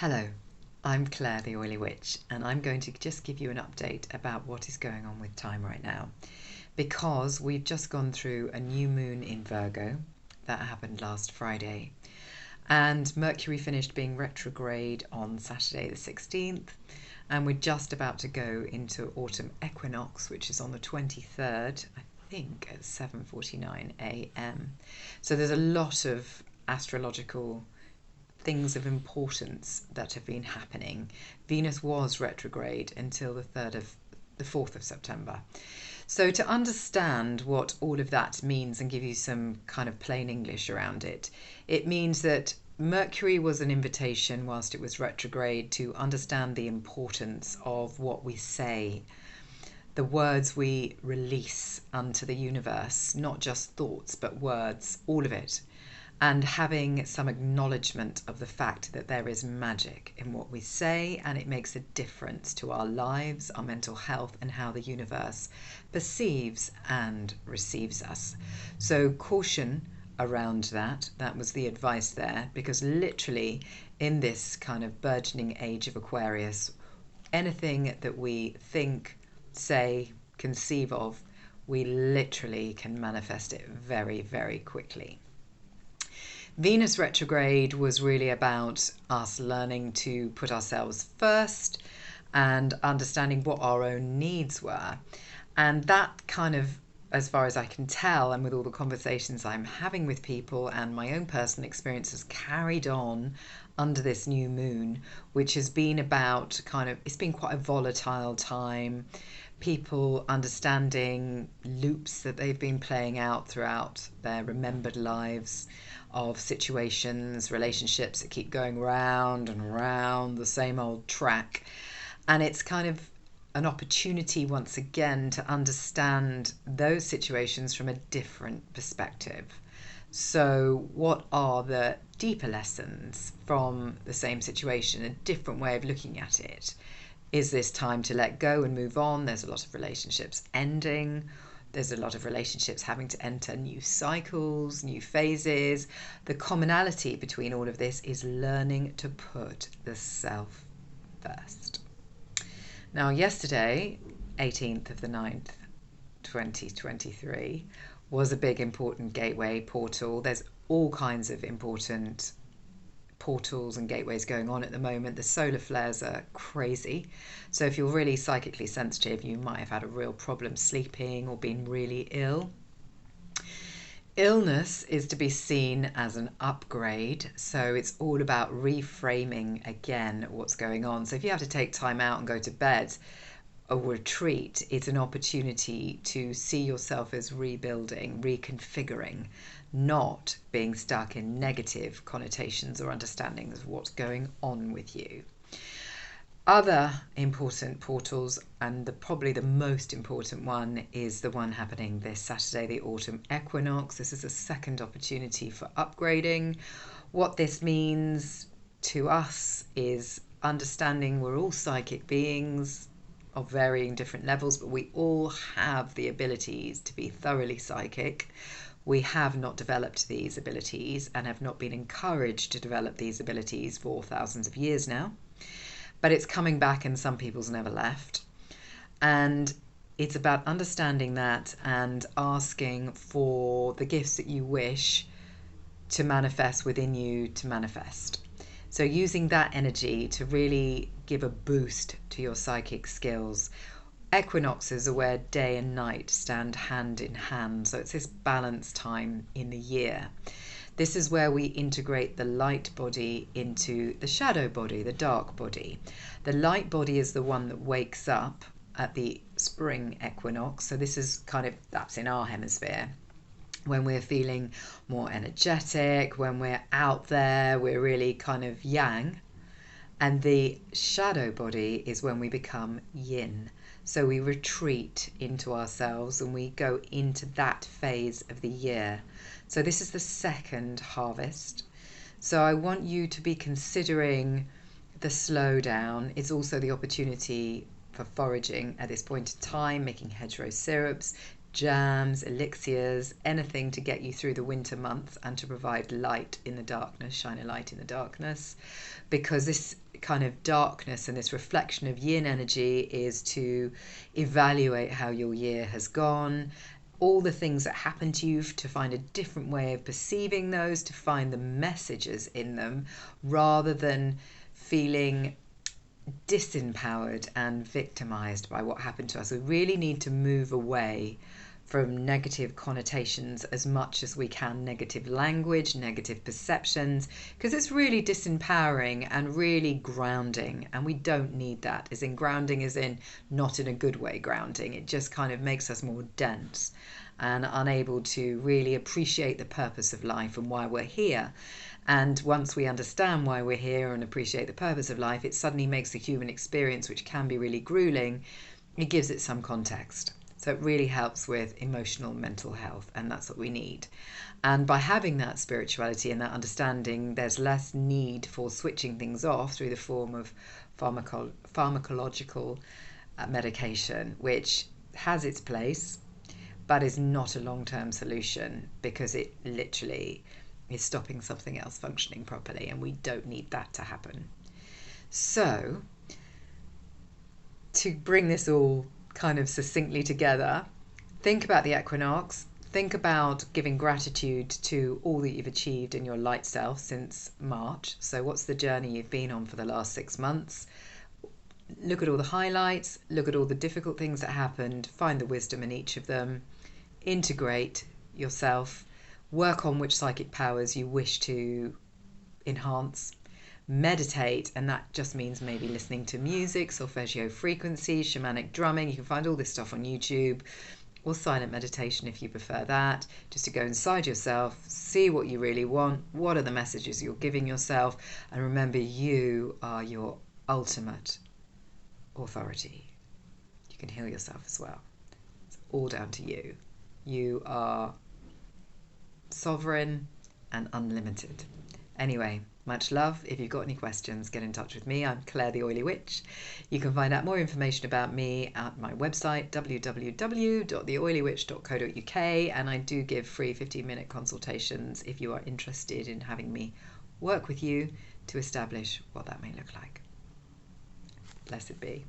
Hello, I'm Claire the Oily Witch, and I'm going to just give you an update about what is going on with time right now, because we've just gone through a new moon in Virgo that happened last Friday, and Mercury finished being retrograde on Saturday the 16th, and we're just about to go into autumn equinox, which is on the 23rd, I think at 7:49 a.m. So there's a lot of astrological things of importance that have been happening. Venus was retrograde until the 4th of September. So to understand what all of that means and give you some kind of plain English around it, it means that Mercury was an invitation whilst it was retrograde to understand the importance of what we say, the words we release unto the universe, not just thoughts but words, all of it, and having some acknowledgement of the fact that there is magic in what we say, and it makes a difference to our lives, our mental health, and how the universe perceives and receives us. So caution around that. That was the advice there, because literally in this kind of burgeoning age of Aquarius, anything that we think, say, conceive of, we literally can manifest it very, very quickly. Venus retrograde was really about us learning to put ourselves first and understanding what our own needs were. And that kind of, as far as I can tell, and with all the conversations I'm having with people and my own personal experiences, carried on under this new moon, which has been about it's been quite a volatile time. People understanding loops that they've been playing out throughout their remembered lives of situations, relationships that keep going round and round the same old track. And it's kind of an opportunity once again to understand those situations from a different perspective. So what are the deeper lessons from the same situation, a different way of looking at it? Is this time to let go and move on? There's a lot of relationships ending. There's a lot of relationships having to enter new cycles, new phases. The commonality between all of this is learning to put the self first. Now, yesterday, 18th of the 9th, 2023, was a big important gateway portal. There's all kinds of important portals and gateways going on at the moment. The solar flares are crazy. So if you're really psychically sensitive, you might have had a real problem sleeping or been really ill. Illness is to be seen as an upgrade. So it's all about reframing again what's going on. So if you have to take time out and go to bed, a retreat, it's an opportunity to see yourself as rebuilding, reconfiguring, not being stuck in negative connotations or understandings of what's going on with you. Other important portals, and probably the most important one, is the one happening this Saturday, the autumn equinox. This is a second opportunity for upgrading. What this means to us is understanding we're all psychic beings of varying different levels, but we all have the abilities to be thoroughly psychic. We have not developed these abilities and have not been encouraged to develop these abilities for thousands of years now. But it's coming back, and some people's never left. And it's about understanding that and asking for the gifts that you wish to manifest within you to manifest. So using that energy to really give a boost to your psychic skills. Equinoxes are where day and night stand hand in hand. So it's this balance time in the year. This is where we integrate the light body into the shadow body, the dark body. The light body is the one that wakes up at the spring equinox. So this is that's in our hemisphere. When we're feeling more energetic, when we're out there, we're really kind of yang. And the shadow body is when we become yin. So we retreat into ourselves and we go into that phase of the year. So this is the second harvest. So I want you to be considering the slowdown. It's also the opportunity for foraging at this point in time, making hedgerow syrups, jams, elixirs, anything to get you through the winter months and to provide light in the darkness, shine a light in the darkness. Because this kind of darkness and this reflection of yin energy is to evaluate how your year has gone, all the things that happen to you, to find a different way of perceiving those, to find the messages in them, rather than feeling disempowered and victimized by what happened to us. We really need to move away from negative connotations as much as we can, negative language, negative perceptions, because it's really disempowering and really grounding, and we don't need that. As in grounding, as in not in a good way grounding. It just kind of makes us more dense and unable to really appreciate the purpose of life and why we're here. And once we understand why we're here and appreciate the purpose of life, it suddenly makes the human experience, which can be really grueling, it gives it some context. So it really helps with emotional, mental health, and that's what we need. And by having that spirituality and that understanding, there's less need for switching things off through the form of pharmacological medication, which has its place, but is not a long-term solution, because it literally is stopping something else functioning properly, and we don't need that to happen. So, to bring this all kind of succinctly together, think about the equinox, think about giving gratitude to all that you've achieved in your light self since March. So what's the journey you've been on for the last 6 months? Look at all the highlights, look at all the difficult things that happened, find the wisdom in each of them, integrate yourself, work on which psychic powers you wish to enhance, meditate, and that just means maybe listening to music, solfeggio frequencies, shamanic drumming. You can find all this stuff on YouTube, or silent meditation if you prefer that, just to go inside yourself, see what you really want, what are the messages you're giving yourself, and remember, you are your ultimate authority. You can heal yourself as well. It's all down to you. You are sovereign and unlimited. Anyway, much love. If you've got any questions, get in touch with me. I'm Claire the Oily Witch. You can find out more information about me at my website, www.theoilywitch.co.uk, and I do give free 15-minute consultations if you are interested in having me work with you to establish what that may look like. Blessed be.